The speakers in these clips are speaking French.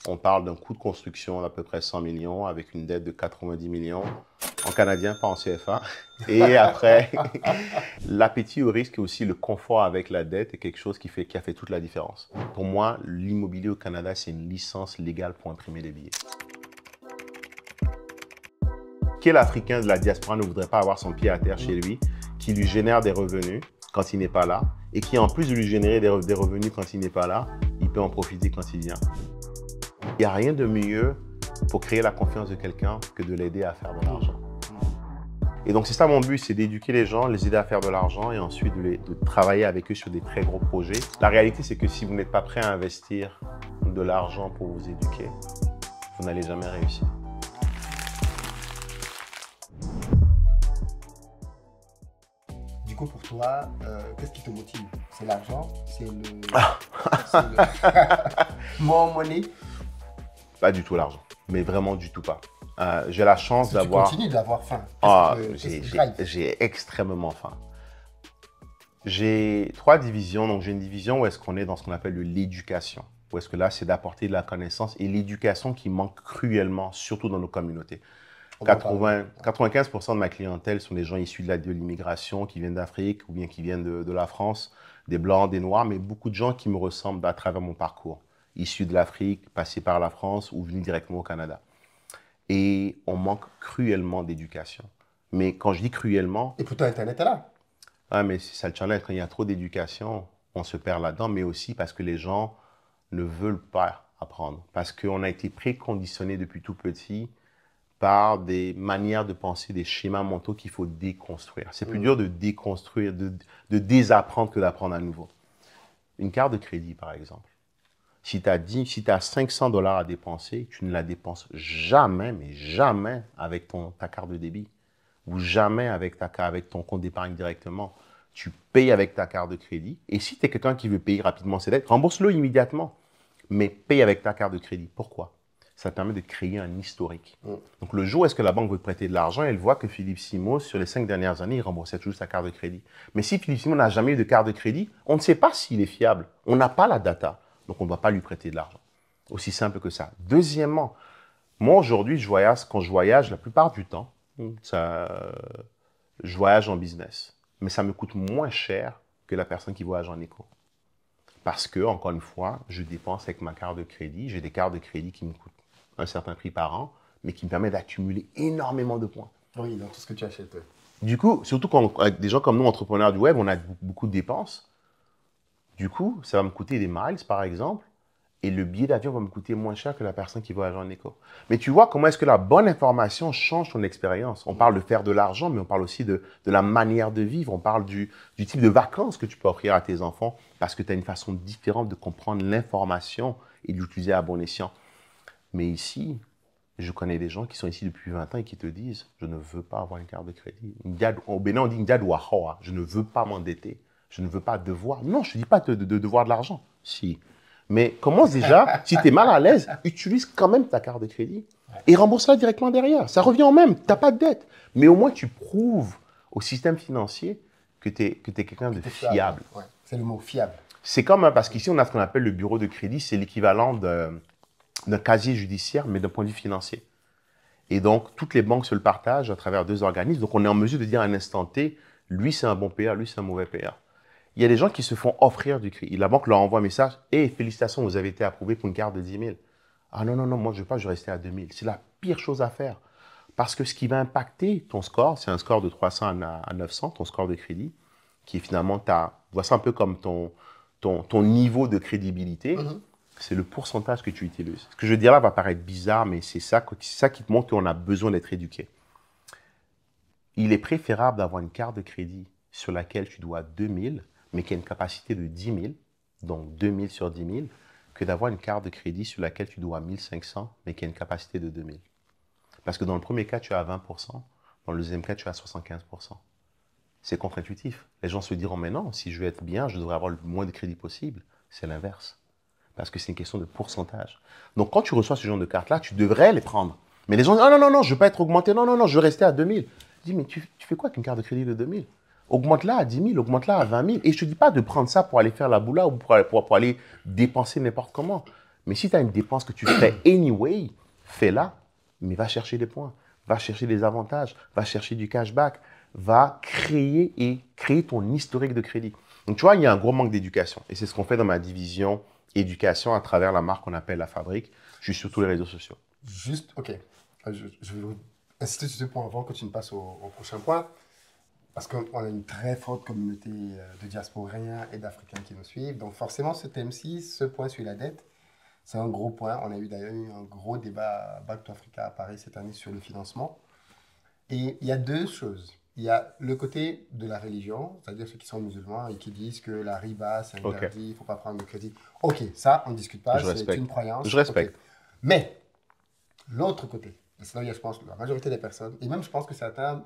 On parle d'un coût de construction d'à peu près 100 millions avec une dette de 90 millions en canadien, pas en CFA. Et après, l'appétit au risque et aussi le confort avec la dette est quelque chose qui a fait toute la différence. Pour moi, l'immobilier au Canada, c'est une licence légale pour imprimer des billets. Quel Africain de la diaspora ne voudrait pas avoir son pied à terre chez lui, qui lui génère des revenus quand il n'est pas là, et qui, en plus de lui générer des revenus quand il n'est pas là, il peut en profiter quand il vient. Il n'y a rien de mieux pour créer la confiance de quelqu'un que de l'aider à faire de l'argent. Et donc, c'est ça mon but, c'est d'éduquer les gens, les aider à faire de l'argent et ensuite de travailler avec eux sur des très gros projets. La réalité, c'est que si vous n'êtes pas prêt à investir de l'argent pour vous éduquer, vous n'allez jamais réussir. Du coup, pour toi, qu'est-ce qui te motive? C'est l'argent? C'est le... More money? Pas du tout l'argent, mais vraiment du tout pas. J'ai la chance Tu d'avoir... continues d'avoir faim. J'ai extrêmement faim. J'ai 3 divisions. Donc, j'ai une division où est-ce qu'on est dans ce qu'on appelle l'éducation. Où est-ce que là, c'est d'apporter de la connaissance et l'éducation qui manque cruellement, surtout dans nos communautés. 95% de ma clientèle sont des gens issus de l'immigration, qui viennent d'Afrique ou bien qui viennent de la France, des Blancs, des Noirs, mais beaucoup de gens qui me ressemblent à travers mon parcours, issus de l'Afrique, passés par la France ou venus directement au Canada. Et on manque cruellement d'éducation. Mais quand je dis cruellement... Et pourtant, Internet est là. Ah, mais c'est ça le challenge. Quand il y a trop d'éducation, on se perd là-dedans, mais aussi parce que les gens ne veulent pas apprendre. Parce qu'on a été préconditionnés depuis tout petit par des manières de penser, des schémas mentaux qu'il faut déconstruire. C'est plus dur de déconstruire, de désapprendre que d'apprendre à nouveau. Une carte de crédit, par exemple. Si tu as 500 $ à dépenser, tu ne la dépenses jamais, mais jamais avec ta carte de débit ou jamais avec ton compte d'épargne directement. Tu payes avec ta carte de crédit. Et si tu es quelqu'un qui veut payer rapidement ses dettes, rembourse-le immédiatement, mais paye avec ta carte de crédit. Pourquoi? Ça te permet de créer un historique. Donc, le jour où est-ce que la banque veut te prêter de l'argent, elle voit que Philippe Simon, sur les 5 dernières années, il remboursait toujours sa carte de crédit. Mais si Philippe Simon n'a jamais eu de carte de crédit, on ne sait pas s'il est fiable. On n'a pas la data. Donc, on ne doit pas lui prêter de l'argent. Aussi simple que ça. Deuxièmement, moi, aujourd'hui, quand je voyage, la plupart du temps, je voyage en business. Mais ça me coûte moins cher que la personne qui voyage en éco. Parce que, encore une fois, je dépense avec ma carte de crédit. J'ai des cartes de crédit qui me coûtent un certain prix par an, mais qui me permettent d'accumuler énormément de points. Oui, dans tout ce que tu achètes. Du coup, surtout avec des gens comme nous, entrepreneurs du web, on a beaucoup de dépenses. Du coup, ça va me coûter des miles, par exemple, et le billet d'avion va me coûter moins cher que la personne qui voyage en éco. Mais tu vois comment est-ce que la bonne information change ton expérience. On parle de faire de l'argent, mais on parle aussi de la manière de vivre. On parle du type de vacances que tu peux offrir à tes enfants parce que tu as une façon différente de comprendre l'information et de l'utiliser à bon escient. Mais ici, je connais des gens qui sont ici depuis 20 ans et qui te disent « Je ne veux pas avoir une carte de crédit. » Au Bénin, on dit « Ndiadouahoa ». Je ne veux pas m'endetter. Je ne veux pas devoir. Non, je ne te dis pas de devoir de l'argent. Si. Mais commence déjà, si tu es mal à l'aise, utilise quand même ta carte de crédit et rembourse-la directement derrière. Ça revient au même. Tu n'as pas de dette. Mais au moins, tu prouves au système financier que tu es quelqu'un de fiable. Ouais, c'est le mot fiable. C'est comme, parce qu'ici, on a ce qu'on appelle le bureau de crédit. C'est l'équivalent d'un casier judiciaire, mais d'un point de vue financier. Et donc, toutes les banques se le partagent à travers 2 organismes. Donc, on est en mesure de dire à un instant T, lui, c'est un bon payeur, lui, c'est un mauvais payeur. Il y a des gens qui se font offrir du crédit. La banque leur envoie un message, « Hey, félicitations, vous avez été approuvé pour une carte de 10 000. » Ah non, non, non, moi, je ne veux pas, je vais rester à 2 000. C'est la pire chose à faire. Parce que ce qui va impacter ton score, c'est un score de 300 à 900, ton score de crédit, qui est finalement, vois ça un peu comme ton niveau de crédibilité. C'est le pourcentage que tu utilises. Ce que je veux dire là va paraître bizarre, mais c'est ça qui te montre qu'on a besoin d'être éduqué. Il est préférable d'avoir une carte de crédit sur laquelle tu dois 2 000, mais qui a une capacité de 10 000, donc 2 000 sur 10 000, que d'avoir une carte de crédit sur laquelle tu dois 1 500, mais qui a une capacité de 2 000. Parce que dans le premier cas, tu as 20%, dans le deuxième cas, tu as 75%. C'est contre-intuitif. Les gens se diront, mais non, si je veux être bien, je devrais avoir le moins de crédit possible. C'est l'inverse. Parce que c'est une question de pourcentage. Donc, quand tu reçois ce genre de cartes-là, tu devrais les prendre. Mais les gens disent, oh non, non, non, je ne veux pas être augmenté. Non, non, non, je veux rester à 2 000. Je dis, mais tu fais quoi avec une carte de crédit de 2 000? Augmente-la à 10 000, augmente-la à 20 000. Et je ne te dis pas de prendre ça pour aller faire la boula ou pour aller dépenser n'importe comment. Mais si tu as une dépense que tu fais anyway, fais-la, mais va chercher des points, va chercher des avantages, va chercher du cashback, va créer ton historique de crédit. Donc, tu vois, il y a un gros manque d'éducation. Et c'est ce qu'on fait dans ma division éducation à travers la marque qu'on appelle La Fabrique. Je suis sur tous les réseaux sociaux. Juste, ok. Je vais insister sur ce point avant que tu ne passes au prochain point. Parce qu'on a une très forte communauté de diasporéens et d'Africains qui nous suivent. Donc forcément, ce thème-ci, ce point sur la dette, c'est un gros point. On a eu d'ailleurs un gros débat à Back to Africa à Paris cette année sur le financement. Et il y a deux choses. Il y a le côté de la religion, c'est-à-dire ceux qui sont musulmans et qui disent que la riba, c'est interdit, il ne faut pas prendre de crédit. Ok, ça, on ne discute pas, c'est une croyance. Je respecte. Okay. Mais l'autre côté, c'est là où il y a, je pense, la majorité des personnes, et même je pense que certains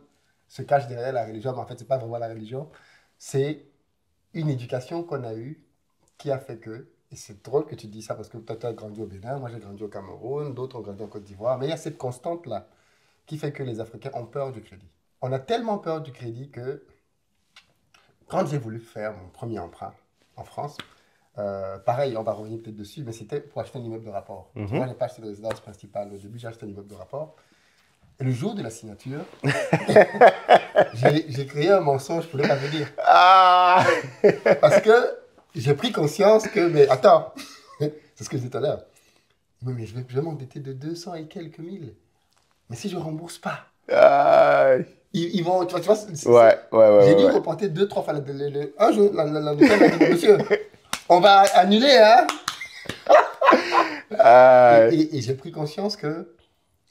se cachent derrière la religion, mais en fait, ce n'est pas vraiment la religion, c'est une éducation qu'on a eue qui a fait que, et c'est drôle que tu dis ça parce que toi, tu as grandi au Bénin, moi j'ai grandi au Cameroun, d'autres ont grandi en Côte d'Ivoire, mais il y a cette constante-là qui fait que les Africains ont peur du crédit. On a tellement peur du crédit que quand j'ai voulu faire mon premier emprunt en France, pareil, on va revenir peut-être dessus, mais c'était pour acheter un immeuble de rapport. Moi, je n'ai pas acheté de résidence principale. Au début, j'ai acheté un immeuble de rapport. Et le jour de la signature, j'ai créé un mensonge, je ne pouvais pas le dire. Parce que j'ai pris conscience que, mais attends, c'est ce que je disais tout à l'heure. Mais je vais m'endetter de 200 et quelques mille. Mais si je ne rembourse pas, ils vont, tu vois, j'ai dû reporter 2-3 fois. Un jour, la notaire m'a dit, monsieur, on va annuler, hein. Et j'ai pris conscience que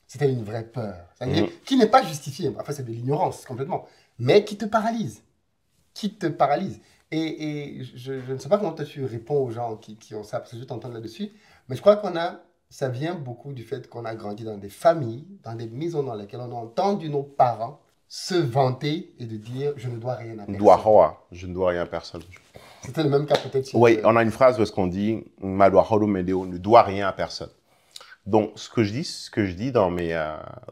c'était une vraie peur. C'est-à-dire, qui n'est pas justifiée. Enfin, c'est de l'ignorance, complètement. Mais qui te paralyse. Qui te paralyse. Et je ne sais pas comment tu réponds aux gens qui ont ça, parce que je t'entends là-dessus. Mais je crois ça vient beaucoup du fait qu'on a grandi dans des familles, dans des maisons dans lesquelles on a entendu nos parents se vanter et de dire « je ne dois rien à personne ». Je ne dois rien à personne. C'était le même cas peut-être chez... Oui, on a une phrase où est-ce qu'on dit « Madoahoro Medeo ne doit rien à personne ». Donc, ce que je dis dans mes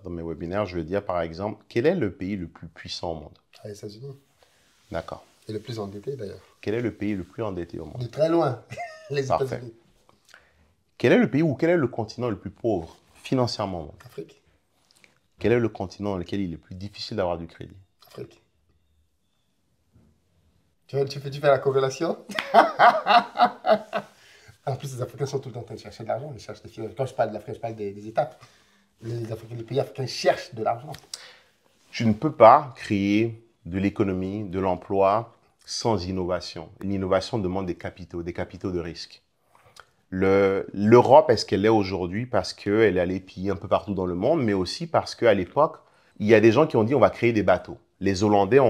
webinaires, je veux dire par exemple, quel est le pays le plus puissant au monde? Les États-Unis. D'accord. Et le plus endetté d'ailleurs. Quel est le pays le plus endetté au monde? De très loin, les États-Unis. Quel est le pays ou quel est le continent le plus pauvre financièrement au monde? Afrique. Quel est le continent dans lequel il est plus difficile d'avoir du crédit? Afrique. Tu fais la corrélation? En plus, les Africains sont tout le temps en train de chercher de l'argent. Ils cherchent des finances. Quand je parle de l'Afrique, je parle des étapes. Les pays africains cherchent de l'argent. Tu ne peux pas créer de l'économie, de l'emploi sans innovation. L'innovation demande des capitaux de risque. L'Europe, est-ce qu'elle est aujourd'hui parce qu'elle est allée piller un peu partout dans le monde, mais aussi parce qu'à l'époque, il y a des gens qui ont dit on va créer des bateaux. Les Hollandais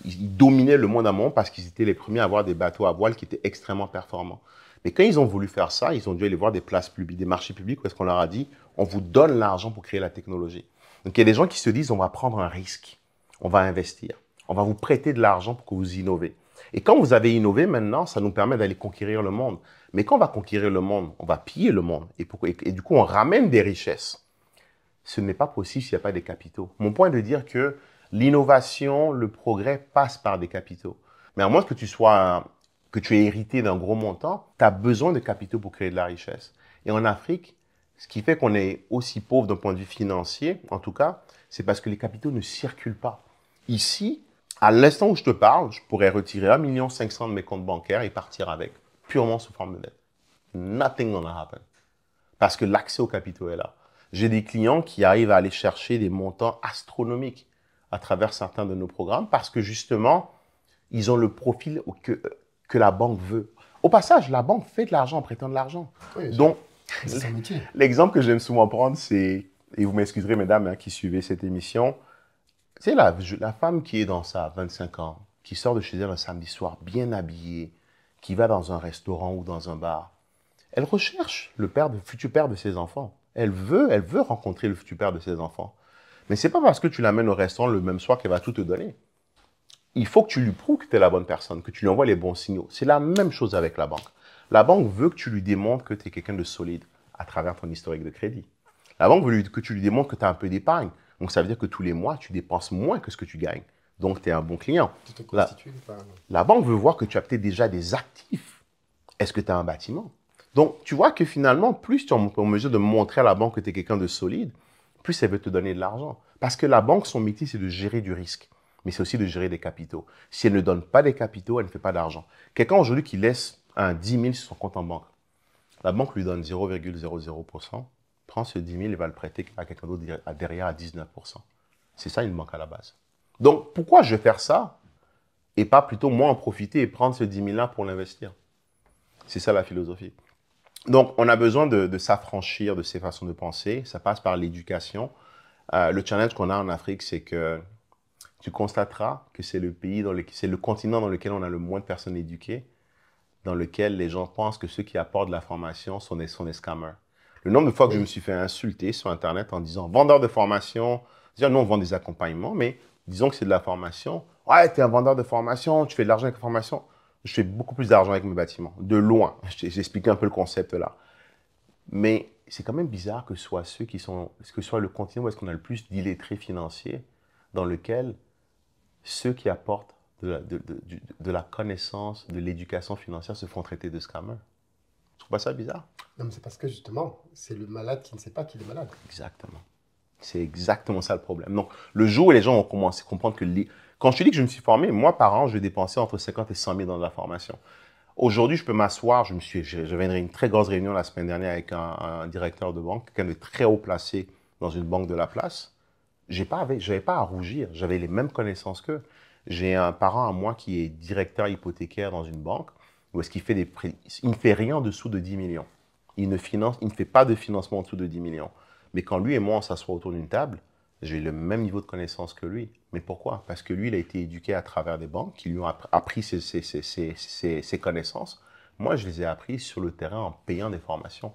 ils dominaient le monde à moment parce qu'ils étaient les premiers à avoir des bateaux à voile qui étaient extrêmement performants. Mais quand ils ont voulu faire ça, ils ont dû aller voir des places publiques, des marchés publics où est-ce qu'on leur a dit on vous donne l'argent pour créer la technologie. Donc il y a des gens qui se disent on va prendre un risque, on va investir, on va vous prêter de l'argent pour que vous innovez. Et quand vous avez innové maintenant, ça nous permet d'aller conquérir le monde. Mais quand on va conquérir le monde, on va piller le monde. Et du coup, on ramène des richesses. Ce n'est pas possible s'il n'y a pas des capitaux. Mon point est de dire que l'innovation, le progrès passe par des capitaux. Mais à moins que tu aies hérité d'un gros montant, tu as besoin de capitaux pour créer de la richesse. Et en Afrique, ce qui fait qu'on est aussi pauvre d'un point de vue financier, en tout cas, c'est parce que les capitaux ne circulent pas. Ici, à l'instant où je te parle, je pourrais retirer 1,5 million de mes comptes bancaires et partir avec, purement sous forme de dette. Nothing gonna happen. Parce que l'accès aux capitaux est là. J'ai des clients qui arrivent à aller chercher des montants astronomiques à travers certains de nos programmes parce que justement, ils ont le profil que la banque veut. Au passage, la banque fait de l'argent en prêtant de l'argent. Oui, donc, c'est son métier. L'exemple que j'aime souvent prendre, c'est, et vous m'excuserez mesdames qui suivez cette émission, c'est la femme qui est dans sa 25 ans, qui sort de chez elle un samedi soir bien habillée, qui va dans un restaurant ou dans un bar. Elle recherche le futur père de ses enfants. Elle veut rencontrer le futur père de ses enfants. Mais ce n'est pas parce que tu l'amènes au restaurant le même soir qu'elle va tout te donner. Il faut que tu lui prouves que tu es la bonne personne, que tu lui envoies les bons signaux. C'est la même chose avec la banque. La banque veut que tu lui démontres que tu es quelqu'un de solide à travers ton historique de crédit. La banque veut que tu lui démontres que tu as un peu d'épargne. Donc, ça veut dire que tous les mois, tu dépenses moins que ce que tu gagnes. Donc, tu es un bon client. Tu te constitues La banque veut voir que tu as peut-être déjà des actifs. Est-ce que tu as un bâtiment? Donc, tu vois que finalement, plus tu es en mesure de montrer à la banque que tu es quelqu'un de solide, plus elle veut te donner de l'argent. Parce que la banque, son métier, c'est de gérer du risque. Mais c'est aussi de gérer des capitaux. Si elle ne donne pas des capitaux, elle ne fait pas d'argent. Quelqu'un aujourd'hui qui laisse un 10 000 sur son compte en banque, la banque lui donne 0,00%, prend ce 10 000 et va le prêter à quelqu'un d'autre derrière à 19%. C'est ça une banque à la base. Donc, pourquoi je vais faire ça et pas plutôt moi en profiter et prendre ce 10 000-là pour l'investir? C'est ça la philosophie. Donc, on a besoin de s'affranchir de ces façons de penser. Ça passe par l'éducation. Le challenge qu'on a en Afrique, c'est que tu constateras que c'est le continent dans lequel on a le moins de personnes éduquées, dans lequel les gens pensent que ceux qui apportent de la formation sont des scammers. Le nombre de fois que je me suis fait insulter sur Internet en disant « vendeur de formation », dire nous on vend des accompagnements, mais disons que c'est de la formation. « Ouais, tu es un vendeur de formation, tu fais de l'argent avec la formation. » Je fais beaucoup plus d'argent avec mes bâtiments, de loin. J'ai expliqué un peu le concept là. Mais c'est quand même bizarre que ce soit que ce soit le continent où est-ce qu'on a le plus d'illettrés financiers, dans lequel ceux qui apportent de la connaissance, de l'éducation financière se font traiter de scammers. Tu trouves pas ça bizarre? Non, mais c'est parce que justement, c'est le malade qui ne sait pas qu'il est malade. Exactement. C'est exactement ça le problème. Donc, le jour où les gens ont commencé à comprendre que... Quand je te dis que je me suis formé, moi, par an, je vais dépenser entre 50 et 100 000 dans de la formation. Aujourd'hui, je peux m'asseoir. J'avais une très grosse réunion la semaine dernière avec un directeur de banque, quelqu'un de très haut placé dans une banque de la place. Je n'avais pas à rougir. J'avais les mêmes connaissances qu'eux. J'ai un parent à moi qui est directeur hypothécaire dans une banque, où est-ce qu'il fait il ne fait rien en dessous de 10 millions. Il ne fait pas de financement en dessous de 10 millions. Mais quand lui et moi, on s'assoit autour d'une table, j'ai le même niveau de connaissance que lui. Mais pourquoi? Parce que lui, il a été éduqué à travers des banques qui lui ont appris ses connaissances. Moi, je les ai appris sur le terrain en payant des formations.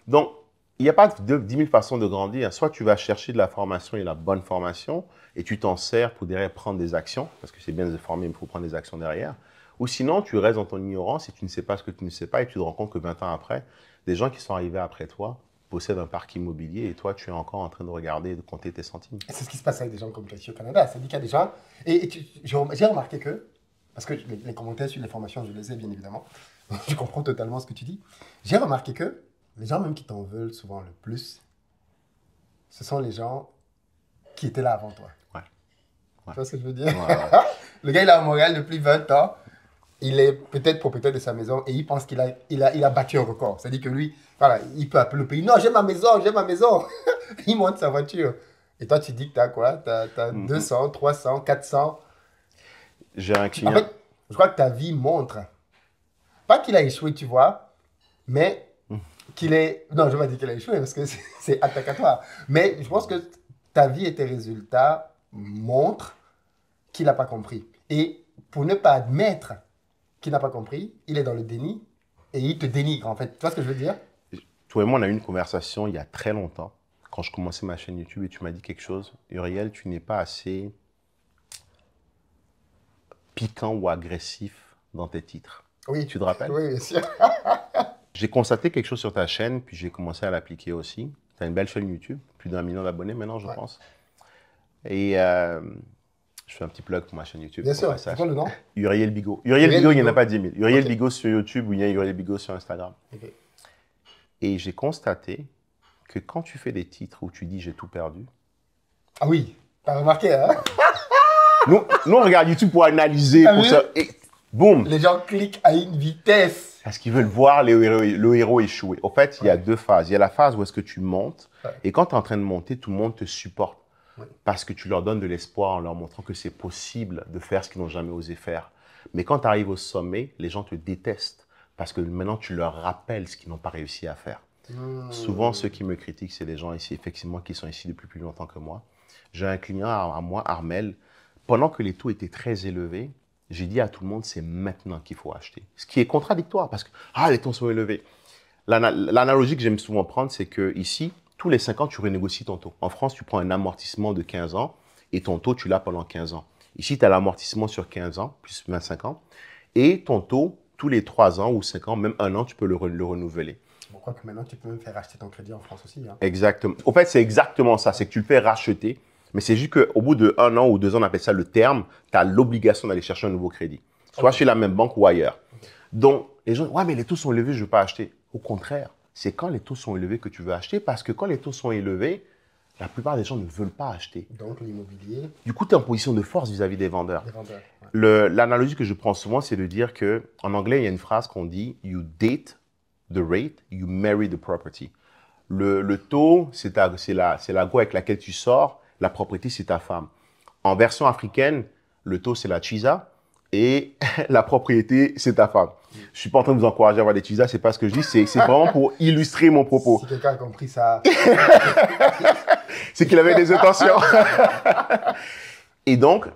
Donc, il n'y a pas 10 000 façons de grandir. Soit tu vas chercher de la formation et la bonne formation, et tu t'en sers pour derrière prendre des actions, parce que c'est bien de se former, mais il faut prendre des actions derrière. Ou sinon, tu restes dans ton ignorance et tu ne sais pas ce que tu ne sais pas, et tu te rends compte que 20 ans après, des gens qui sont arrivés après toi possèdent un parc immobilier, et toi, tu es encore en train de regarder et de compter tes centimes. C'est ce qui se passe avec des gens comme toi ici au Canada. C'est-à-dire qu'il y a des gens... j'ai remarqué que, parce que les commentaires sur les formations, je les ai bien évidemment, je comprends totalement ce que tu dis. J'ai remarqué que les gens même qui t'en veulent souvent le plus, ce sont les gens qui étaient là avant toi. Ouais. Tu vois ce que je veux dire? Ouais. Le gars, il est à Montréal depuis 20 ans. Il est peut-être propriétaire de sa maison et il pense qu'il a battu un record. C'est-à-dire que lui, voilà, il peut appeler le pays. Non, j'ai ma maison, j'ai ma maison. Il monte sa voiture. Et toi, tu dis que tu as quoi? Tu as 200, 300, 400. J'ai un client. En fait, je crois que ta vie montre. Pas qu'il a échoué, tu vois, mais qu'il est... Non, je ne vais pas dire qu'il a échoué parce que c'est attaquatoire. Mais je pense que ta vie et tes résultats montrent qu'il n'a pas compris. Et pour ne pas admettre qu'il n'a pas compris, il est dans le déni et il te dénigre en fait. Tu vois ce que je veux dire? Toi et moi, on a eu une conversation il y a très longtemps, quand je commençais ma chaîne YouTube, et tu m'as dit quelque chose. Uriel, tu n'es pas assez piquant ou agressif dans tes titres. Oui. Tu te rappelles? Oui, bien sûr. J'ai constaté quelque chose sur ta chaîne, puis j'ai commencé à l'appliquer aussi. Tu as une belle chaîne YouTube, plus d'1 million d'abonnés maintenant, je pense. Et je fais un petit plug pour ma chaîne YouTube. Bien sûr, c'est quoi le nom? Uriel Bigot. Uriel Bigot, il n'y en a pas 10 000. Uriel Bigot sur YouTube ou il y a Uriel Bigot sur Instagram. Okay. Et j'ai constaté que quand tu fais des titres où tu dis « j'ai tout perdu ». Ah oui, t'as remarqué, hein? nous, on regarde YouTube pour analyser, pour ça. Et boum! Les gens cliquent à une vitesse. Parce qu'ils veulent voir le héros échouer. En fait, il y a deux phases. Il y a la phase où est-ce que tu montes. Et quand tu es en train de monter, tout le monde te supporte. Parce que tu leur donnes de l'espoir en leur montrant que c'est possible de faire ce qu'ils n'ont jamais osé faire. Mais quand tu arrives au sommet, les gens te détestent parce que maintenant, tu leur rappelles ce qu'ils n'ont pas réussi à faire. Souvent, ceux qui me critiquent, c'est les gens ici, effectivement, qui sont ici depuis plus longtemps que moi. J'ai un client à moi, Armel. Pendant que les taux étaient très élevés, j'ai dit à tout le monde, c'est maintenant qu'il faut acheter. Ce qui est contradictoire parce que, les taux sont élevés. L'analogie que j'aime souvent prendre, c'est que ici, tous les 5 ans, tu renégocies ton taux. En France, tu prends un amortissement de 15 ans et ton taux, tu l'as pendant 15 ans. Ici, tu as l'amortissement sur 15 ans, plus 25 ans. Et ton taux, tous les 3 ans ou 5 ans, même 1 an, tu peux le renouveler. Je crois que maintenant, tu peux même faire racheter ton crédit en France aussi. Hein. Exactement. En fait, c'est exactement ça. C'est que tu le fais racheter. Mais c'est juste qu'au bout de 1 an ou 2 ans, on appelle ça le terme, tu as l'obligation d'aller chercher un nouveau crédit. Soit chez la même banque ou ailleurs. Donc, les gens, ouais, mais les taux sont élevés, je ne veux pas acheter. Au contraire, c'est quand les taux sont élevés que tu veux acheter parce que quand les taux sont élevés, la plupart des gens ne veulent pas acheter. Donc, l'immobilier, Du coup, tu es en position de force vis-à-vis des vendeurs. les vendeurs. Ouais. L'analogie que je prends souvent, c'est de dire que en anglais, il y a une phrase qu'on dit « You date the rate, you marry the property ». Le taux, c'est la go avec laquelle tu sors. La propriété, c'est ta femme. En version africaine, le taux, c'est la chisa. Et la propriété, c'est ta femme. Je ne suis pas en train de vous encourager à avoir des chisas, c'est pas ce que je dis. C'est vraiment pour illustrer mon propos. Si quelqu'un a compris ça, C'est qu'il avait des intentions. Et donc,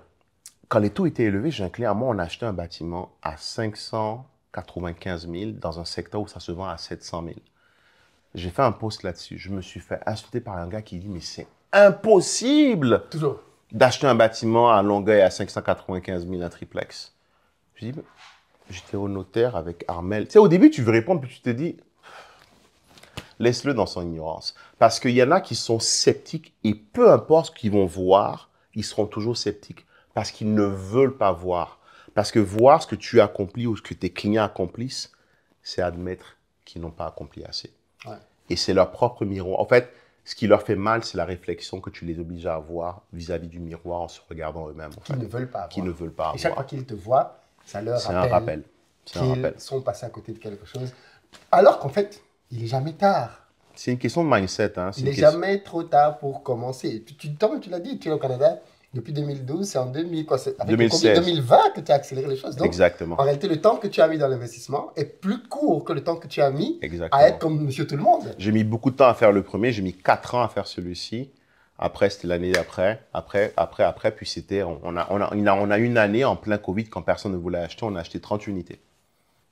quand les taux étaient élevés, j'ai un client à moi, on a acheté un bâtiment à 595 000 dans un secteur où ça se vend à 700 000. J'ai fait un post là-dessus. Je me suis fait insulter par un gars qui dit « Mais c'est impossible toujours. d'acheter un bâtiment à Longueuil à 595 000, un triplex. » Je dis « J'étais au notaire avec Armel. » Tu sais, au début, tu veux répondre, puis tu te dis « Laisse-le dans son ignorance. » Parce qu'il y en a qui sont sceptiques et peu importe ce qu'ils vont voir, ils seront toujours sceptiques parce qu'ils ne veulent pas voir. Parce que voir ce que tu accomplis ou ce que tes clients accomplissent, c'est admettre qu'ils n'ont pas accompli assez. Ouais. Et c'est leur propre miroir. En fait, ce qui leur fait mal, c'est la réflexion que tu les obliges à avoir vis-à-vis du miroir en se regardant eux-mêmes. Qu'ils ne veulent pas avoir. Qu'ils ne veulent pas Et chaque fois avoir. qu'ils te voient, ça leur C'est un rappel. C'est un qu'ils rappel. sont passés à côté de quelque chose. Alors qu'en fait, il n'est jamais tard. C'est une question de mindset. Hein. Il n'est jamais trop tard pour commencer. Toi-même, tu l'as dit, tu es au Canada depuis 2012, c'est en 2000, quoi, avec 2016. le Covid 2020 que tu as accéléré les choses. Donc, Exactement. en réalité, le temps que tu as mis dans l'investissement est plus court que le temps que tu as mis Exactement. à être comme monsieur tout le monde. J'ai mis beaucoup de temps à faire le premier. J'ai mis 4 ans à faire celui-ci. Après, c'était l'année d'après. Après. Puis c'était, on a une année en plein Covid quand personne ne voulait acheter. On a acheté 30 unités.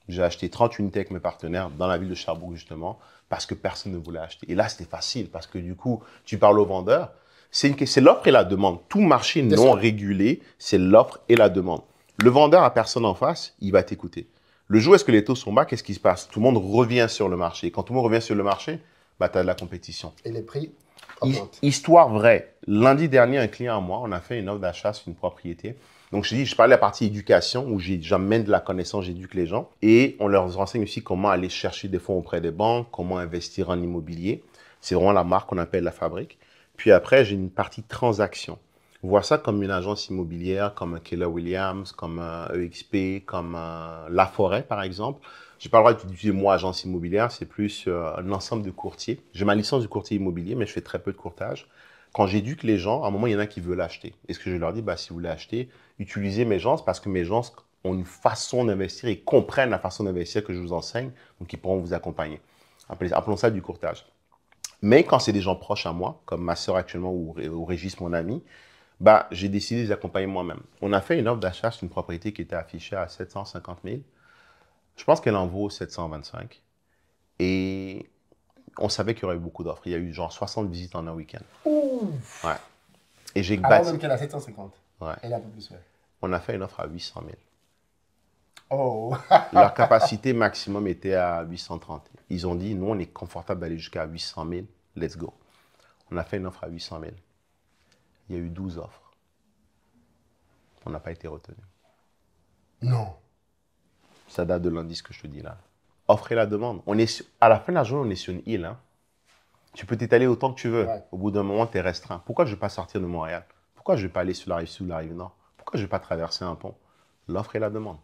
J'ai acheté 30 unités avec mes partenaires dans la ville de Sherbrooke, justement, parce que personne ne voulait acheter. Et là, c'était facile parce que du coup, tu parles aux vendeurs. C'est l'offre et la demande. Tout marché non régulé, c'est l'offre et la demande. Le vendeur a personne en face, il va t'écouter. Le jour où est-ce que les taux sont bas, qu'est-ce qui se passe? Tout le monde revient sur le marché. Et quand tout le monde revient sur le marché, bah, tu as de la compétition. Et les prix augmentent. Histoire vraie. Lundi dernier, un client à moi, on a fait une offre d'achat sur une propriété. Donc, je parlais de la partie éducation où j'amène de la connaissance, j'éduque les gens. Et on leur renseigne aussi comment aller chercher des fonds auprès des banques, comment investir en immobilier. C'est vraiment la marque qu'on appelle La Fabrique. Puis après, j'ai une partie transaction. Vois ça comme une agence immobilière, comme un Keller Williams, comme un EXP, comme La Forêt, par exemple. Je n'ai pas le droit d'utiliser moi, agence immobilière, c'est plus un ensemble de courtiers. J'ai ma licence de courtier immobilier, mais je fais très peu de courtage. Quand j'éduque les gens, à un moment, il y en a qui veulent acheter. Et ce que je leur dis, bah, si vous voulez acheter, utilisez mes gens parce que mes gens ont une façon d'investir et comprennent la façon d'investir que je vous enseigne, donc ils pourront vous accompagner. Appelons ça du courtage. Mais quand c'est des gens proches à moi, comme ma sœur actuellement ou Régis, mon ami, bah, j'ai décidé de les accompagner moi-même. On a fait une offre d'achat sur une propriété qui était affichée à 750 000. Je pense qu'elle en vaut 725. Et on savait qu'il y aurait eu beaucoup d'offres. Il y a eu genre 60 visites en un week-end. Ouf. Ouais. Et j'ai Alors bâti. même qu'elle a 750. Ouais. Elle a un peu plus, ouais. On a fait une offre à 800 000. Oh. Leur capacité maximum était à 830. Ils ont dit, nous, on est confortable d'aller jusqu'à 800 000. Let's go. On a fait une offre à 800 000. Il y a eu 12 offres. On n'a pas été retenu. Non. Ça date de lundi, ce que je te dis là. Offre et la demande. À la fin de la journée, on est sur une île. Hein. Tu peux t'étaler autant que tu veux. Ouais. Au bout d'un moment, tu es restreint. Pourquoi je ne vais pas sortir de Montréal? Pourquoi je ne vais pas aller sur la rive sud ou la rive nord? Pourquoi je ne vais pas traverser un pont? L'offre et la demande.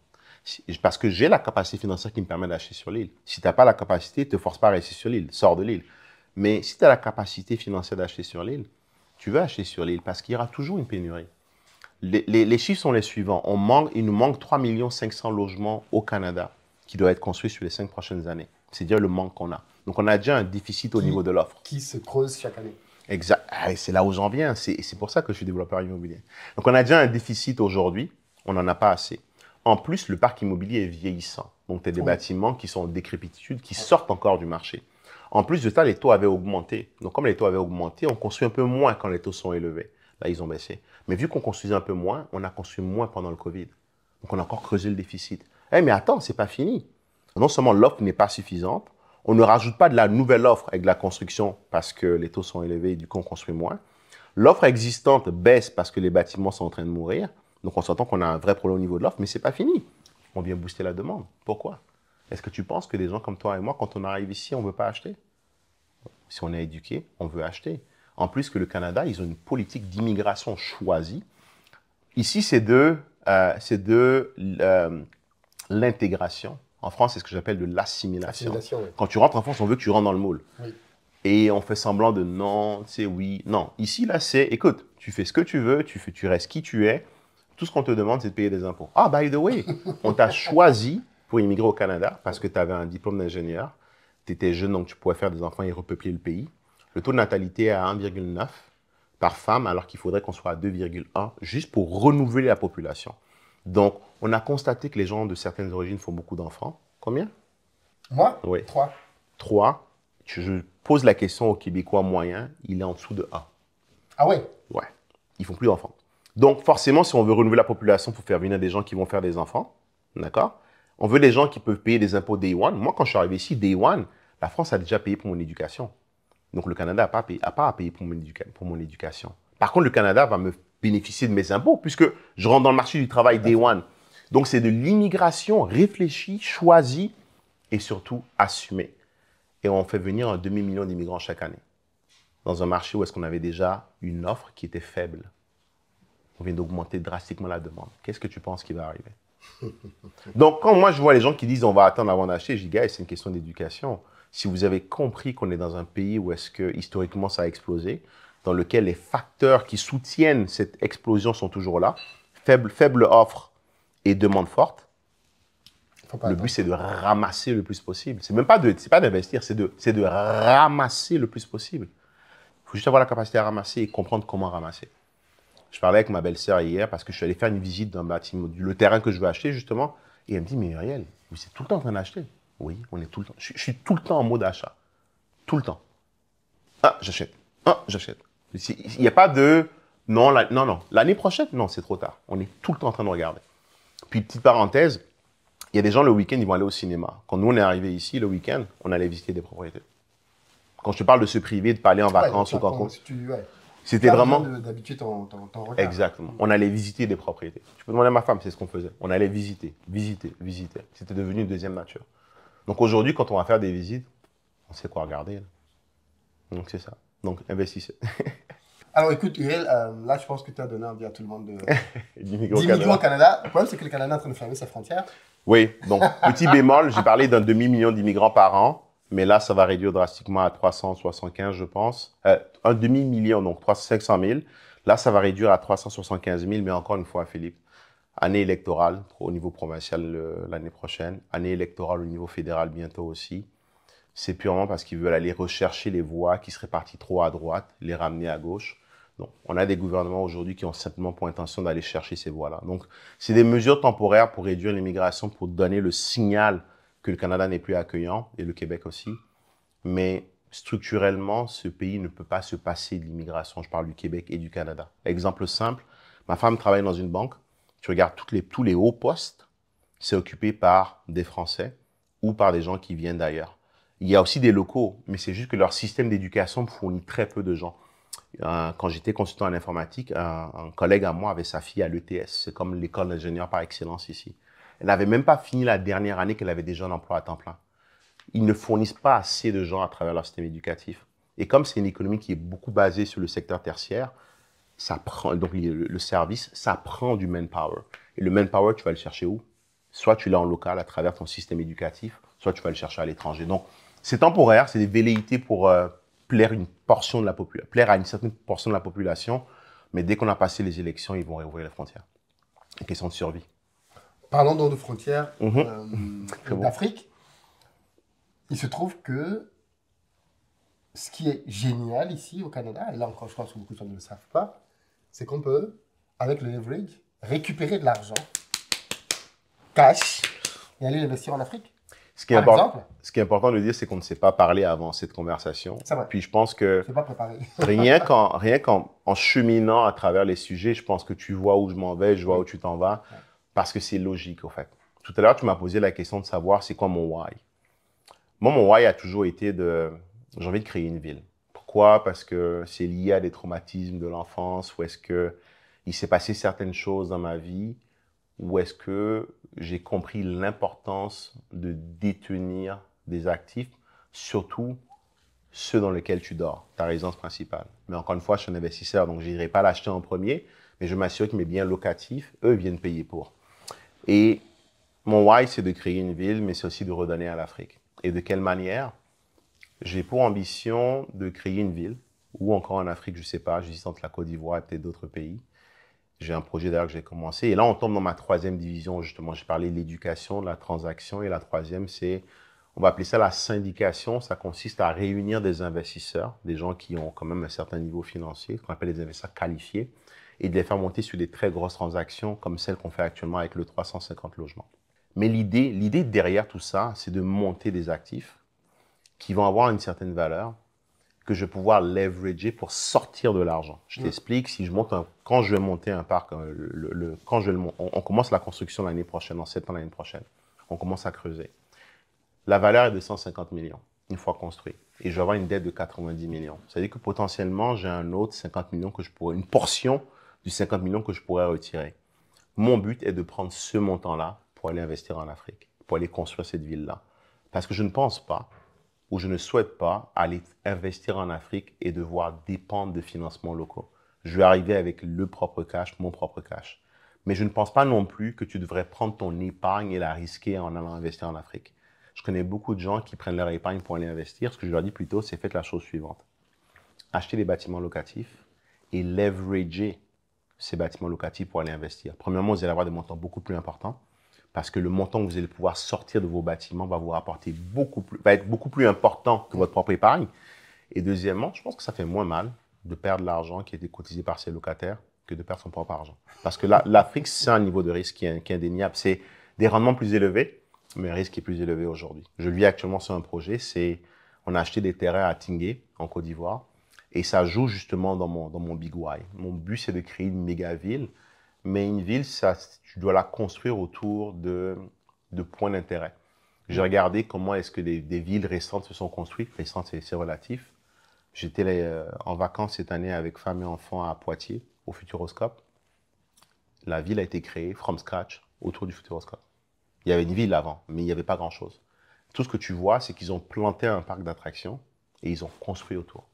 Parce que j'ai la capacité financière qui me permet d'acheter sur l'île. Si tu n'as pas la capacité, ne te force pas à rester sur l'île. Sors de l'île. Mais si tu as la capacité financière d'acheter sur l'île, tu veux acheter sur l'île parce qu'il y aura toujours une pénurie. Les chiffres sont les suivants. Il nous manque 3 500 000 logements au Canada qui doivent être construits sur les 5 prochaines années. C'est dire le manque qu'on a. Donc, on a déjà un déficit au niveau de l'offre. Qui se creuse chaque année. Exact. C'est là où j'en viens. C'est pour ça que je suis développeur immobilier. Donc, on a déjà un déficit aujourd'hui. On n'en a pas assez. En plus, le parc immobilier est vieillissant. Donc, tu as des bâtiments qui sont en décrépitude, qui sortent encore du marché. En plus de ça, les taux avaient augmenté. Donc, comme les taux avaient augmenté, on construit un peu moins quand les taux sont élevés. Là, ils ont baissé. Mais vu qu'on construisait un peu moins, on a construit moins pendant le Covid. Donc, on a encore creusé le déficit. Mais attends, ce n'est pas fini. Non seulement l'offre n'est pas suffisante, on ne rajoute pas de la nouvelle offre avec de la construction parce que les taux sont élevés et du coup, on construit moins. L'offre existante baisse parce que les bâtiments sont en train de mourir. Donc, on s'entend qu'on a un vrai problème au niveau de l'offre, mais ce n'est pas fini. On vient booster la demande. Pourquoi? Est-ce que tu penses que des gens comme toi et moi, quand on arrive ici, on ne veut pas acheter? Si on est éduqué, on veut acheter. En plus que le Canada, ils ont une politique d'immigration choisie. Ici, c'est de l'intégration. En France, c'est ce que j'appelle de l'assimilation. Assimilation, oui. Quand tu rentres en France, on veut que tu rentres dans le moule. Oui. Et on fait semblant de non, tu sais, oui, non. Ici, là, c'est, écoute, tu fais ce que tu veux, tu restes qui tu es. Tout ce qu'on te demande, c'est de payer des impôts. Ah, by the way, on t'a choisi pour immigrer au Canada parce que tu avais un diplôme d'ingénieur. Tu étais jeune, donc tu pouvais faire des enfants et repeupler le pays. Le taux de natalité est à 1,9 par femme, alors qu'il faudrait qu'on soit à 2,1, juste pour renouveler la population. Donc, on a constaté que les gens de certaines origines font beaucoup d'enfants. Combien? Moi, Oui. 3. 3. Je pose la question au Québécois moyen, il est en dessous de 1. Ah ouais? Ouais, ils font plus d'enfants. Donc, forcément, si on veut renouveler la population pour faire venir des gens qui vont faire des enfants, d'accord? On veut des gens qui peuvent payer des impôts Day One. Moi, quand je suis arrivé ici, Day One, la France a déjà payé pour mon éducation. Donc, le Canada n'a pas à payer pour mon éducation. Par contre, le Canada va me bénéficier de mes impôts puisque je rentre dans le marché du travail Day One. Donc, c'est de l'immigration réfléchie, choisie et surtout assumée. Et on fait venir un demi-million d'immigrants chaque année dans un marché où est-ce qu'on avait déjà une offre qui était faible. On vient d'augmenter drastiquement la demande. Qu'est-ce que tu penses qui va arriver? Donc, quand moi, je vois les gens qui disent on va attendre avant d'acheter, je dis, gars, c'est une question d'éducation. Si vous avez compris qu'on est dans un pays où est-ce que, historiquement, ça a explosé, dans lequel les facteurs qui soutiennent cette explosion sont toujours là, faible offre et demande forte, le but, c'est de ramasser le plus possible. C'est même pas d'investir, c'est de ramasser le plus possible. Il faut juste avoir la capacité à ramasser et comprendre comment ramasser. Je parlais avec ma belle-sœur hier parce que je suis allé faire une visite d'un bâtiment, le terrain que je veux acheter justement. Et elle me dit, mais Muriel, vous êtes tout le temps en train d'acheter. Oui, on est tout le temps. Je suis tout le temps en mode achat. Tout le temps. Ah, j'achète. Ah, j'achète. Il n'y a pas de, non, non. L'année prochaine, non, c'est trop tard. On est tout le temps en train de regarder. Puis, petite parenthèse, il y a des gens le week-end, ils vont aller au cinéma. Quand nous, on est arrivés ici, le week-end, on allait visiter des propriétés. Quand je te parle de se priver, de pas aller en vacances ou quoi. C'était vraiment d'habituer ton regard. Exactement. On allait visiter des propriétés. Je peux demander à ma femme, c'est ce qu'on faisait. On allait visiter. C'était devenu une deuxième nature. Donc aujourd'hui, quand on va faire des visites, on sait quoi regarder. Là. Donc c'est ça. Donc investissez. Alors écoute, Uriel, là je pense que tu as donné envie à tout le monde d'immigrer au Canada. Le problème, c'est que le Canada est en train de fermer ses frontières. Oui, donc petit bémol, j'ai parlé d'un demi-million d'immigrants par an. Mais là, ça va réduire drastiquement à 375, je pense. Un demi-million, donc 500 000. Là, ça va réduire à 375 000, mais encore une fois, Philippe, année électorale au niveau provincial l'année prochaine, année électorale au niveau fédéral bientôt aussi. C'est purement parce qu'ils veulent aller rechercher les voix qui seraient parties trop à droite, les ramener à gauche. Donc, on a des gouvernements aujourd'hui qui ont simplement pour intention d'aller chercher ces voix-là. Donc, c'est des mesures temporaires pour réduire l'immigration, pour donner le signal que le Canada n'est plus accueillant, et le Québec aussi. Mais structurellement, ce pays ne peut pas se passer de l'immigration. Je parle du Québec et du Canada. Exemple simple, ma femme travaille dans une banque. Tu regardes tous les hauts postes, c'est occupé par des Français ou par des gens qui viennent d'ailleurs. Il y a aussi des locaux, mais c'est juste que leur système d'éducation fournit très peu de gens. Quand j'étais consultant en informatique, un collègue à moi avait sa fille à l'ETS. C'est comme l'école d'ingénieur par excellence ici. Elle n'avait même pas fini la dernière année qu'elle avait déjà un emploi à temps plein. Ils ne fournissent pas assez de gens à travers leur système éducatif. Et comme c'est une économie qui est beaucoup basée sur le secteur tertiaire, ça prend, donc le service, ça prend du manpower. Et le manpower, tu vas le chercher où? Soit tu l'as en local à travers ton système éducatif, soit tu vas le chercher à l'étranger. Donc, c'est temporaire, c'est des velléités pour plaire à une certaine portion de la population. Mais dès qu'on a passé les élections, ils vont réouvrir les frontières. Une question de survie. Parlons donc de frontières Bon. d'Afrique. Il se trouve que ce qui est génial ici au Canada, et là encore je pense que beaucoup de gens ne le savent pas, c'est qu'on peut, avec le leverage, récupérer de l'argent, cash, et aller l'investir en Afrique. Ce qui est important de dire, c'est qu'on ne s'est pas parlé avant cette conversation. C'est vrai. Puis je pense que c'est pas préparé. rien qu'en cheminant à travers les sujets, je pense que tu vois où je m'en vais, je vois où tu t'en vas, parce que c'est logique, au fait. Tout à l'heure, tu m'as posé la question de savoir c'est quoi mon why. Moi, mon why a toujours été j'ai envie de créer une ville. Pourquoi? Parce que c'est lié à des traumatismes de l'enfance, ou est-ce qu'il s'est passé certaines choses dans ma vie où est-ce que j'ai compris l'importance de détenir des actifs, surtout ceux dans lesquels tu dors, ta résidence principale. Mais encore une fois, je suis un investisseur, donc je n'irai pas l'acheter en premier, mais je m'assure que mes biens locatifs, eux, viennent payer pour. Et mon why, c'est de créer une ville, mais c'est aussi de redonner à l'Afrique. Et de quelle manière? J'ai pour ambition de créer une ville, ou encore en Afrique, je ne sais pas, j'hésite entre la Côte d'Ivoire et peut-être d'autres pays. J'ai un projet d'ailleurs que j'ai commencé. Et là, on tombe dans ma troisième division, justement. J'ai parlé de l'éducation, de la transaction. Et la troisième, c'est, on va appeler ça la syndication. Ça consiste à réunir des investisseurs, des gens qui ont quand même un certain niveau financier, qu'on appelle des investisseurs qualifiés, et de les faire monter sur des très grosses transactions comme celles qu'on fait actuellement avec le 350 logements. Mais l'idée derrière tout ça, c'est de monter des actifs qui vont avoir une certaine valeur, que je vais pouvoir leverager pour sortir de l'argent. Je t'explique, si je monte quand je vais monter un parc, on commence la construction l'année prochaine, en septembre l'année prochaine. On commence à creuser. La valeur est de 150 millions, une fois construit. Et je vais avoir une dette de 90 millions. C'est-à-dire que potentiellement, j'ai un autre 50 millions une portion du 50 millions que je pourrais retirer. Mon but est de prendre ce montant-là pour aller investir en Afrique, pour aller construire cette ville-là. Parce que je ne pense pas, où je ne souhaite pas aller investir en Afrique et devoir dépendre de financements locaux. Je vais arriver avec le propre cash, mon propre cash. Mais je ne pense pas non plus que tu devrais prendre ton épargne et la risquer en allant investir en Afrique. Je connais beaucoup de gens qui prennent leur épargne pour aller investir. Ce que je leur dis plutôt, c'est faites la chose suivante. Achetez des bâtiments locatifs et leverager ces bâtiments locatifs pour aller investir. Premièrement, vous allez avoir des montants beaucoup plus importants, parce que le montant que vous allez pouvoir sortir de vos bâtiments va vous rapporter va être beaucoup plus important que votre propre épargne. Et deuxièmement, je pense que ça fait moins mal de perdre l'argent qui a été cotisé par ses locataires que de perdre son propre argent. Parce que l'Afrique, c'est un niveau de risque qui est indéniable. C'est des rendements plus élevés, mais un risque qui est plus élevé aujourd'hui. Je vis actuellement sur un projet, on a acheté des terrains à Tingué, en Côte d'Ivoire, et ça joue justement dans mon big why. Mon but, c'est de créer une méga ville. Mais une ville, tu dois la construire autour de points d'intérêt. J'ai regardé comment est-ce que des villes récentes se sont construites. Récentes, c'est relatif. J'étais en vacances cette année avec femme et enfants à Poitiers, au Futuroscope. La ville a été créée from scratch autour du Futuroscope. Il y avait une ville avant, mais il n'y avait pas grand-chose. Tout ce que tu vois, c'est qu'ils ont planté un parc d'attractions et ils ont construit autour.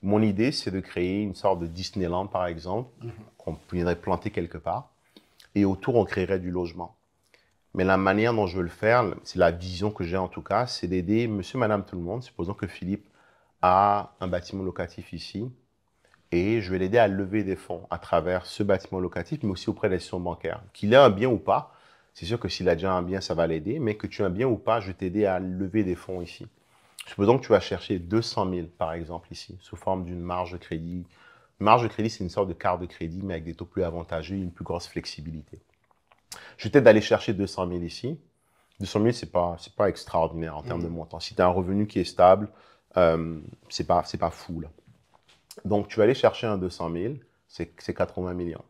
Mon idée, c'est de créer une sorte de Disneyland, par exemple, qu'on viendrait planter quelque part. Et autour, on créerait du logement. Mais la manière dont je veux le faire, c'est la vision que j'ai en tout cas, c'est d'aider monsieur, madame, tout le monde. Supposons que Philippe a un bâtiment locatif ici. Et je vais l'aider à lever des fonds à travers ce bâtiment locatif, mais aussi auprès des institutions bancaires. Qu'il ait un bien ou pas, c'est sûr que s'il a déjà un bien, ça va l'aider. Mais que tu aies un bien ou pas, je vais t'aider à lever des fonds ici. Supposons que tu vas chercher 200 000, par exemple, ici, sous forme d'une marge de crédit. Une marge de crédit, c'est une sorte de carte de crédit, mais avec des taux plus avantageux et une plus grosse flexibilité. Je vais peut-être d'aller chercher 200 000 ici. 200 000, c'est pas extraordinaire en termes de montant. Si tu as un revenu qui est stable, c'est pas fou, là. Donc, tu vas aller chercher un 200 000, c'est 80 millions.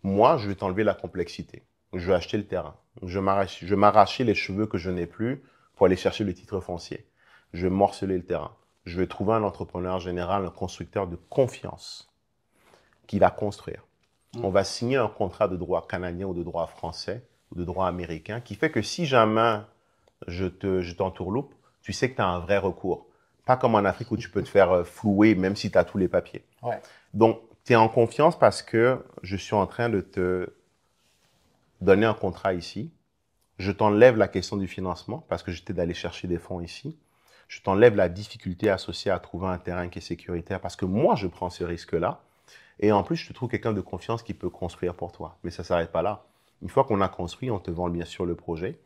Moi, je vais t'enlever la complexité. Je vais acheter le terrain. Je vais m'arracher les cheveux que je n'ai plus pour aller chercher le titre foncier. Je vais morceler le terrain. Je vais trouver un entrepreneur général, un constructeur de confiance qui va construire. On va signer un contrat de droit canadien ou de droit français ou de droit américain qui fait que si jamais je t'entourloupe, tu sais que tu as un vrai recours. Pas comme en Afrique où tu peux te faire flouer même si tu as tous les papiers. Ouais. Donc, tu es en confiance parce que je suis en train de te donner un contrat ici. Je t'enlève la question du financement parce que je t'aide d'aller chercher des fonds ici. Je t'enlève la difficulté associée à trouver un terrain qui est sécuritaire parce que moi, je prends ce risque-là. Et en plus, je te trouve quelqu'un de confiance qui peut construire pour toi. Mais ça ne s'arrête pas là. Une fois qu'on a construit, on te vend bien sûr le projet.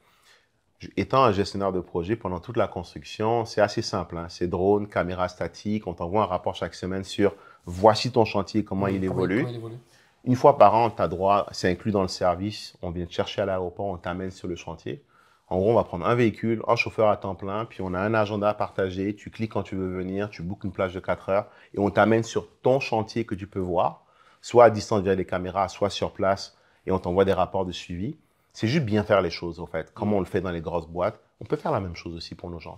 Étant un gestionnaire de projet, pendant toute la construction, c'est assez simple, hein. C'est drone, caméra statique. On t'envoie un rapport chaque semaine sur voici ton chantier, comment il évolue. Une fois par an, tu as droit, c'est inclus dans le service. On vient te chercher à l'aéroport, on t'amène sur le chantier. En gros, on va prendre un véhicule, un chauffeur à temps plein, puis on a un agenda à partager. Tu cliques quand tu veux venir, tu bookes une plage de 4 heures et on t'amène sur ton chantier que tu peux voir, soit à distance via les caméras, soit sur place, et on t'envoie des rapports de suivi. C'est juste bien faire les choses, en fait. Comme on le fait dans les grosses boîtes, on peut faire la même chose aussi pour nos gens.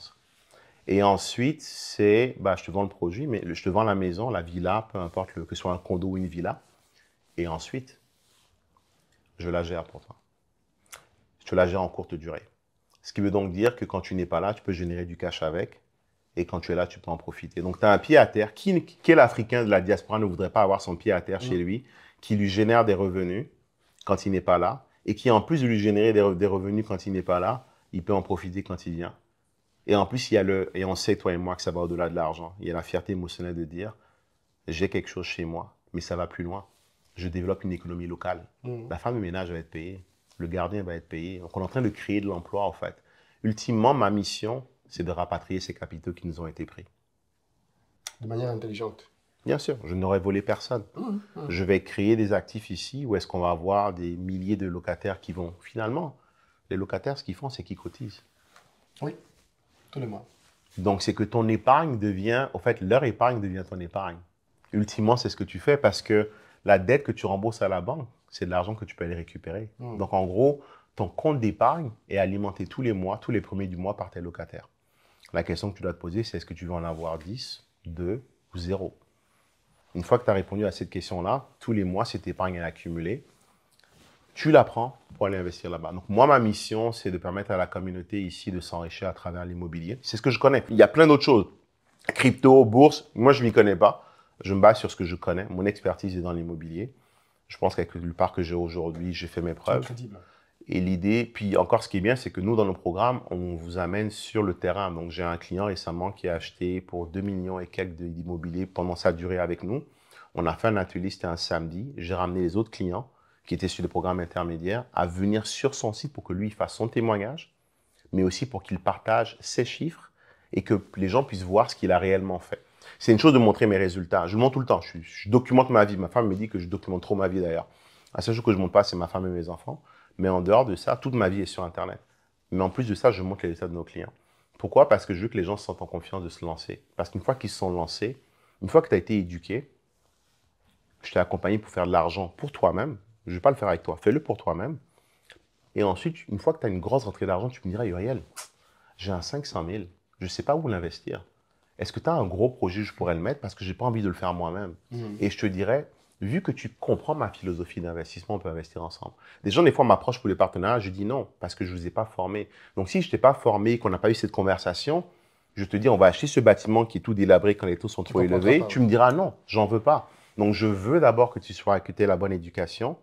Et ensuite, je te vends le produit, mais je te vends la maison, la villa, peu importe que ce soit un condo ou une villa. Et ensuite, je la gère pour toi. Je te la gère en courte durée. Ce qui veut donc dire que quand tu n'es pas là, tu peux générer du cash avec. Et quand tu es là, tu peux en profiter. Donc, tu as un pied à terre. Quel Africain de la diaspora ne voudrait pas avoir son pied à terre chez lui, qui lui génère des revenus quand il n'est pas là, et qui, en plus de lui générer des revenus quand il n'est pas là, il peut en profiter quand il vient. Et en plus, et on sait, toi et moi, que ça va au-delà de l'argent. Il y a la fierté émotionnelle de dire, j'ai quelque chose chez moi, mais ça va plus loin. Je développe une économie locale. La femme de ménage va être payée. Le gardien va être payé. Donc, on est en train de créer de l'emploi, en fait. Ultimement, ma mission, c'est de rapatrier ces capitaux qui nous ont été pris. De manière intelligente. Bien sûr, je n'aurais volé personne. Je vais créer des actifs ici où est-ce qu'on va avoir des milliers de locataires qui vont... Finalement, les locataires, ce qu'ils font, c'est qu'ils cotisent. Oui, tous les mois. Donc, c'est que ton épargne devient... En fait, leur épargne devient ton épargne. Ultimement, c'est ce que tu fais parce que la dette que tu rembourses à la banque, c'est de l'argent que tu peux aller récupérer. Donc, en gros, ton compte d'épargne est alimenté tous les mois, tous les premiers du mois par tes locataires. La question que tu dois te poser, c'est est-ce que tu veux en avoir 10, 2 ou 0? Une fois que tu as répondu à cette question-là, tous les mois, cette épargne est accumulée. Tu la prends pour aller investir là-bas. Donc, moi, ma mission, c'est de permettre à la communauté ici de s'enrichir à travers l'immobilier. C'est ce que je connais. Il y a plein d'autres choses. Crypto, bourse, moi, je ne m'y connais pas. Je me base sur ce que je connais. Mon expertise est dans l'immobilier. Je pense qu'avec le part que j'ai aujourd'hui, j'ai fait mes preuves. Et l'idée, puis encore ce qui est bien, c'est que nous, dans nos programmes, on vous amène sur le terrain. Donc, j'ai un client récemment qui a acheté pour 2 millions et quelques d'immobilier pendant sa durée avec nous. On a fait un atelier, c'était un samedi. J'ai ramené les autres clients qui étaient sur le programme intermédiaire à venir sur son site pour que lui, il fasse son témoignage, mais aussi pour qu'il partage ses chiffres et que les gens puissent voir ce qu'il a réellement fait. C'est une chose de montrer mes résultats. Je le montre tout le temps. Je documente ma vie. Ma femme me dit que je documente trop ma vie d'ailleurs. La seule chose que je ne montre pas, c'est ma femme et mes enfants. Mais en dehors de ça, toute ma vie est sur Internet. Mais en plus de ça, je montre les résultats de nos clients. Pourquoi? Parce que je veux que les gens se sentent en confiance de se lancer. Parce qu'une fois qu'ils se sont lancés, une fois que tu as été éduqué, je t'ai accompagné pour faire de l'argent pour toi-même. Je ne vais pas le faire avec toi. Fais-le pour toi-même. Et ensuite, une fois que tu as une grosse rentrée d'argent, tu me diras, Uriel, j'ai un 500 000. Je ne sais pas où l'investir. Est-ce que tu as un gros projet, je pourrais le mettre parce que je n'ai pas envie de le faire moi-même. Et je te dirais, vu que tu comprends ma philosophie d'investissement, on peut investir ensemble. Des gens, des fois, m'approchent pour les partenariats, je dis non, parce que je ne vous ai pas formé. Donc, si je ne t'ai pas formé, qu'on n'a pas eu cette conversation, je te dis, on va acheter ce bâtiment qui est tout délabré quand les taux sont trop élevés. Tu me diras non, j'en veux pas. Donc, je veux d'abord que tu aies la bonne éducation,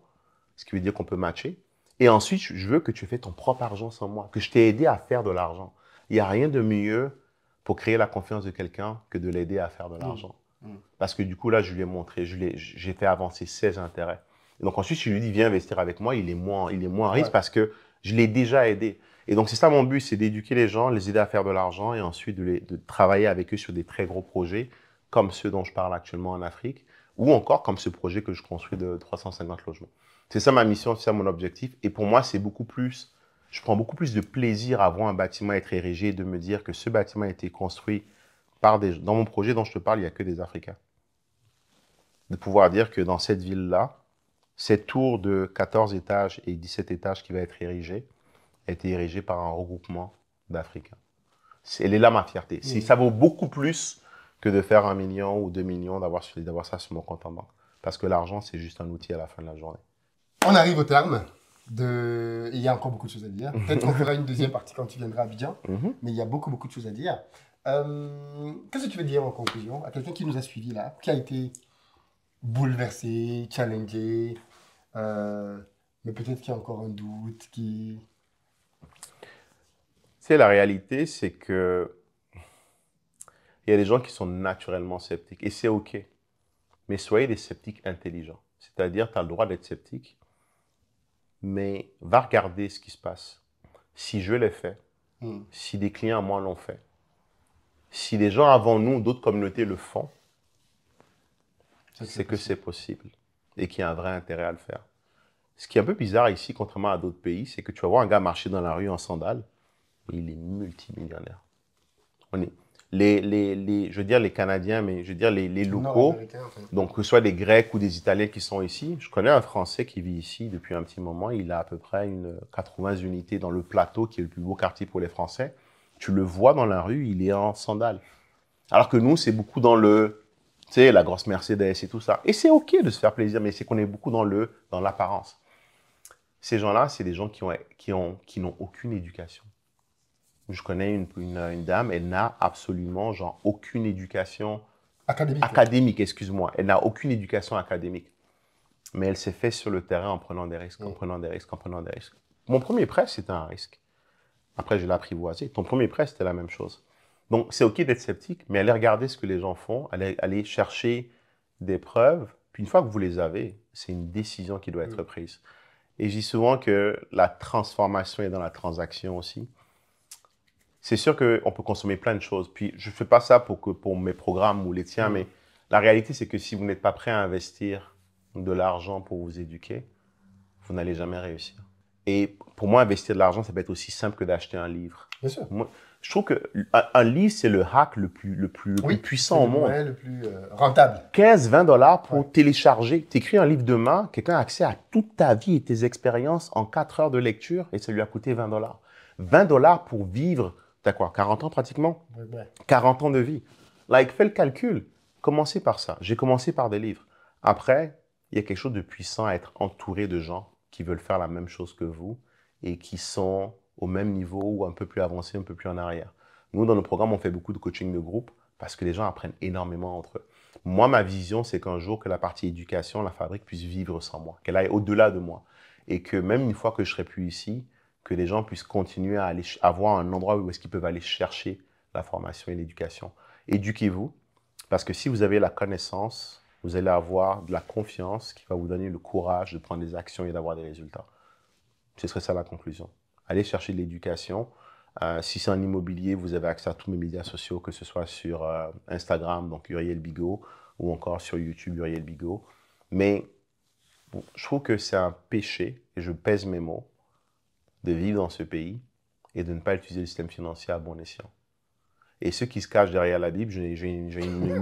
ce qui veut dire qu'on peut matcher. Et ensuite, je veux que tu fasses ton propre argent sans moi, que je t'ai aidé à faire de l'argent. Il n'y a rien de mieux pour créer la confiance de quelqu'un que de l'aider à faire de l'argent. Parce que du coup, là, je lui ai montré, j'ai fait avancer ses intérêts. Et donc ensuite, je lui dis, viens investir avec moi, il est moins à risque parce que je l'ai déjà aidé. Et donc, c'est ça mon but, c'est d'éduquer les gens, les aider à faire de l'argent et ensuite de travailler avec eux sur des très gros projets comme ceux dont je parle actuellement en Afrique ou encore comme ce projet que je construis de 350 logements. C'est ça ma mission, c'est ça mon objectif. Et pour moi, c'est beaucoup plus, je prends beaucoup plus de plaisir à voir un bâtiment être érigé et de me dire que ce bâtiment a été construit par dans mon projet dont je te parle, il n'y a que des Africains. De pouvoir dire que dans cette ville-là, cette tour de 14 étages et 17 étages qui va être érigée, a été érigée par un regroupement d'Africains. Elle est là ma fierté. Ça vaut beaucoup plus que de faire 1 million ou 2 millions, d'avoir ça sur mon compte en banque. Parce que l'argent, c'est juste un outil à la fin de la journée. On arrive au terme. Il y a encore beaucoup de choses à dire. Peut-être qu'on fera une deuxième partie quand tu viendras à Abidjan. Mais il y a beaucoup de choses à dire. Qu'est-ce que tu veux dire en conclusion à quelqu'un qui nous a suivis là, qui a été bouleversé, challengé, mais peut-être qu'il y a encore un doute, qui... C'est la réalité, c'est que il y a des gens qui sont naturellement sceptiques et c'est OK. Mais soyez des sceptiques intelligents. C'est-à-dire, tu as le droit d'être sceptique, mais va regarder ce qui se passe. Si je l'ai fait, si des clients à moi l'ont fait, si des gens avant nous, d'autres communautés le font, c'est que c'est possible et qu'il y a un vrai intérêt à le faire. Ce qui est un peu bizarre ici, contrairement à d'autres pays, c'est que tu vas voir un gars marcher dans la rue en sandales et il est multimillionnaire. On est, je veux dire les Canadiens, mais je veux dire les locaux, donc que ce soit des Grecs ou des Italiens qui sont ici. Je connais un Français qui vit ici depuis un petit moment. Il a à peu près 80 unités dans le Plateau, qui est le plus beau quartier pour les Français. Tu le vois dans la rue, il est en sandales. Alors que nous, c'est beaucoup dans tu sais, la grosse Mercedes et tout ça. Et c'est OK de se faire plaisir, mais c'est qu'on est beaucoup dans l'apparence. Ces gens-là, c'est des gens qui n'ont aucune éducation. Je connais une dame, elle n'a absolument genre, aucune éducation académique, excuse-moi. Elle n'a aucune éducation académique. Mais elle s'est fait sur le terrain en prenant des risques, en prenant des risques, en prenant des risques. Mon premier prêt, c'était un risque. Après, je l'ai apprivoisé. Ton premier prêt, c'était la même chose. Donc, c'est OK d'être sceptique, mais allez regarder ce que les gens font, allez chercher des preuves. Puis une fois que vous les avez, c'est une décision qui doit être prise. Et je dis souvent que la transformation est dans la transaction aussi. C'est sûr qu'on peut consommer plein de choses. Puis, je ne fais pas ça pour mes programmes ou les tiens, mais la réalité, c'est que si vous n'êtes pas prêt à investir de l'argent pour vous éduquer, vous n'allez jamais réussir. Et pour moi, investir de l'argent, ça peut être aussi simple que d'acheter un livre. Bien sûr. Moi, je trouve qu'un livre, c'est le hack le plus puissant au monde. Oui, le plus rentable. 15-20 $ pour télécharger. Tu écris un livre demain, quelqu'un a accès à toute ta vie et tes expériences en 4 heures de lecture et ça lui a coûté 20 $. 20 $ pour vivre, t'as quoi, 40 ans pratiquement? Ouais. 40 ans de vie. Like, fais le calcul. Commencez par ça. J'ai commencé par des livres. Après, il y a quelque chose de puissant à être entouré de gens qui veulent faire la même chose que vous et qui sont au même niveau ou un peu plus avancés, un peu plus en arrière. Nous, dans nos programmes, on fait beaucoup de coaching de groupe parce que les gens apprennent énormément entre eux. Moi, ma vision, c'est qu'un jour, que la partie éducation, la fabrique, puisse vivre sans moi, qu'elle aille au-delà de moi. Et que même une fois que je serai plus ici, que les gens puissent continuer à aller avoir un endroit où est-ce qu'ils peuvent aller chercher la formation et l'éducation. Éduquez-vous, parce que si vous avez la connaissance, vous allez avoir de la confiance qui va vous donner le courage de prendre des actions et d'avoir des résultats. Ce serait ça la conclusion. Allez chercher de l'éducation. Si c'est en immobilier, vous avez accès à tous mes médias sociaux, que ce soit sur Instagram, donc Uriel Bigot, ou encore sur YouTube, Uriel Bigot. Mais bon, je trouve que c'est un péché, et je pèse mes mots, de vivre dans ce pays et de ne pas utiliser le système financier à bon escient. Et ceux qui se cachent derrière la Bible, j'ai une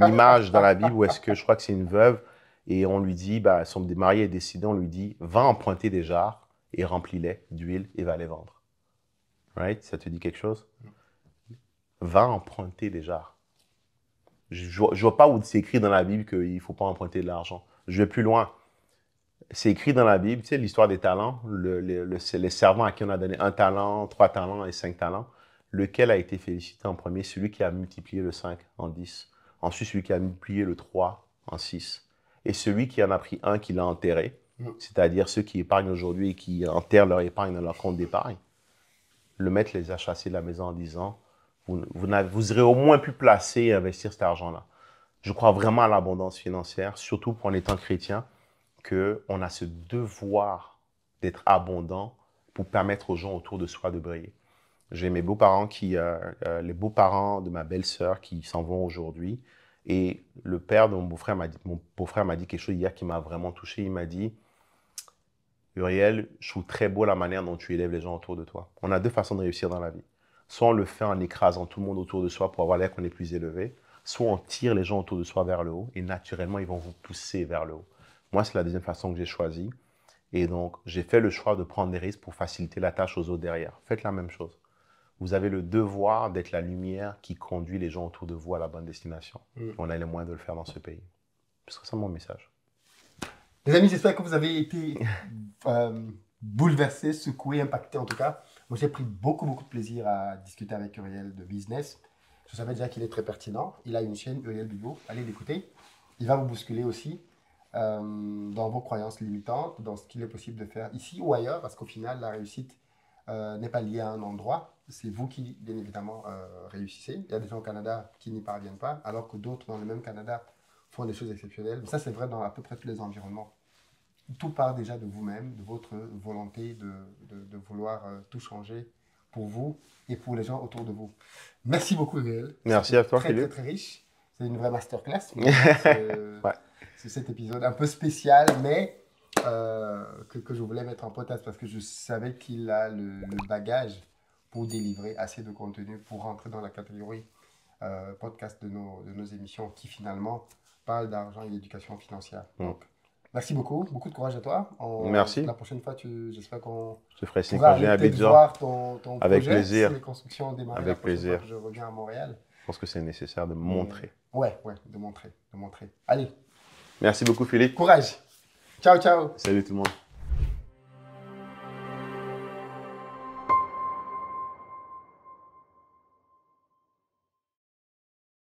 image dans la Bible où est-ce que je crois que c'est une veuve et on lui dit, son mari est décédé, on lui dit, va emprunter des jarres et remplis-les d'huile et va les vendre. Right? Ça te dit quelque chose? Va emprunter des jarres. Je ne vois pas où c'est écrit dans la Bible qu'il ne faut pas emprunter de l'argent. Je vais plus loin. C'est écrit dans la Bible, tu sais, l'histoire des talents, les servants à qui on a donné 1 talent, 3 talents et 5 talents. Lequel a été félicité en premier? Celui qui a multiplié le 5 en 10. Ensuite, celui qui a multiplié le 3 en 6. Et celui qui en a pris un, qui l'a enterré, c'est-à-dire ceux qui épargnent aujourd'hui et qui enterrent leur épargne dans leur compte d'épargne. Le maître les a chassés de la maison en disant, vous aurez au moins pu placer et investir cet argent-là. Je crois vraiment à l'abondance financière, surtout pour en étant chrétien, qu'on a ce devoir d'être abondant pour permettre aux gens autour de soi de briller. J'ai mes beaux-parents les beaux-parents de ma belle-sœur qui s'en vont aujourd'hui. Et le père de mon beau-frère m'a dit quelque chose hier qui m'a vraiment touché. Il m'a dit, Uriel, je trouve très beau la manière dont tu élèves les gens autour de toi. On a 2 façons de réussir dans la vie. Soit on le fait en écrasant tout le monde autour de soi pour avoir l'air qu'on est plus élevé, soit on tire les gens autour de soi vers le haut et naturellement, ils vont vous pousser vers le haut. Moi, c'est la deuxième façon que j'ai choisie. Et donc, j'ai fait le choix de prendre des risques pour faciliter la tâche aux autres derrière. Faites la même chose. Vous avez le devoir d'être la lumière qui conduit les gens autour de vous à la bonne destination. On a les moyens de le faire dans ce pays. Ce serait ça mon message. Les amis, j'espère que vous avez été bouleversés, secoués, impactés en tout cas. Moi, j'ai pris beaucoup de plaisir à discuter avec Uriel de business. Je savais déjà qu'il est très pertinent. Il a une chaîne, Uriel Bigot. Allez l'écouter. Il va vous bousculer aussi dans vos croyances limitantes, dans ce qu'il est possible de faire ici ou ailleurs, parce qu'au final, la réussite n'est pas liée à un endroit. C'est vous qui, bien évidemment, réussissez. Il y a des gens au Canada qui n'y parviennent pas, alors que d'autres dans le même Canada font des choses exceptionnelles. Ça, c'est vrai dans à peu près tous les environnements. Tout part déjà de vous-même, de votre volonté de vouloir tout changer pour vous et pour les gens autour de vous. Merci beaucoup, Uriel. Merci à toi, Philippe. Très riche. C'est une vraie masterclass. C'est cet épisode un peu spécial, mais que je voulais mettre en podcast parce que je savais qu'il a le bagage pour délivrer assez de contenu pour rentrer dans la catégorie podcast de nos émissions qui finalement parlent d'argent et d'éducation financière. Donc, merci beaucoup de courage à toi. Merci. La prochaine fois, j'espère qu'on pourra arrêter de voir ton avec projet. Plaisir. Si les constructions ont démarré avec plaisir. Je reviens à Montréal. Je pense que c'est nécessaire de montrer. Ouais, de montrer. Allez. Merci beaucoup, Philippe. Courage. Ciao. Salut tout le monde.